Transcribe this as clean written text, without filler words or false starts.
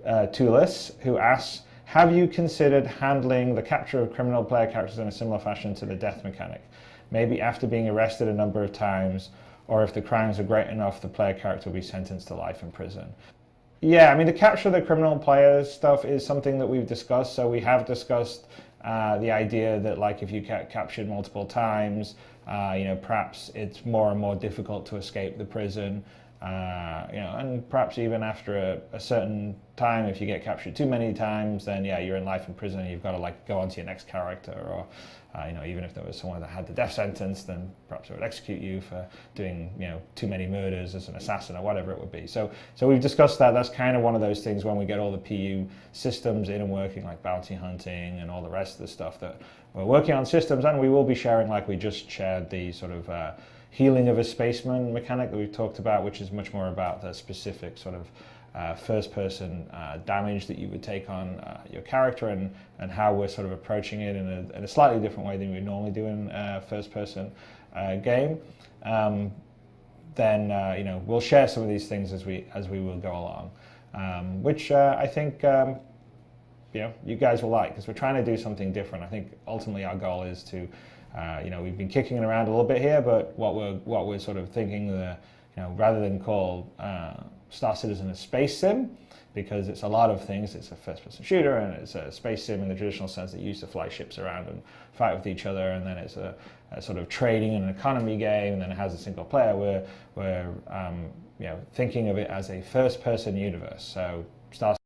Tulis, who asks, have you considered handling the capture of criminal player characters in a similar fashion to the death mechanic? Maybe after being arrested a number of times, or if the crimes are great enough, the player character will be sentenced to life in prison. Yeah, I mean, the capture of the criminal players stuff is something that we've discussed. So we have discussed the idea that, like, if you get captured multiple times, perhaps it's more and more difficult to escape the prison. And perhaps even after a certain time, if you get captured too many times, then yeah, you're in life in prison. And you've got to like go on to your next character, or even if there was someone that had the death sentence, then perhaps they would execute you for doing too many murders as an assassin or whatever it would be. So we've discussed that. That's kind of one of those things when we get all the PU systems in and working, like bounty hunting and all the rest of the stuff that we're working on systems, and we will be sharing, like we just shared, the sort of healing of a spaceman mechanic that we've talked about, which is much more about the specific sort of first-person damage that you would take on your character, and how we're sort of approaching it in a slightly different way than we normally do in a first-person game. Then we'll share some of these things as we will go along, which I think you guys will like, because we're trying to do something different. I think ultimately our goal is to we've been kicking it around a little bit here, but what we're sort of thinking, rather than call Star Citizen a space sim, because it's a lot of things. It's a first-person shooter, and it's a space sim in the traditional sense that you used to fly ships around and fight with each other, and then it's a sort of trading and an economy game, and then it has a single player. We're thinking of it as a first-person universe. So Star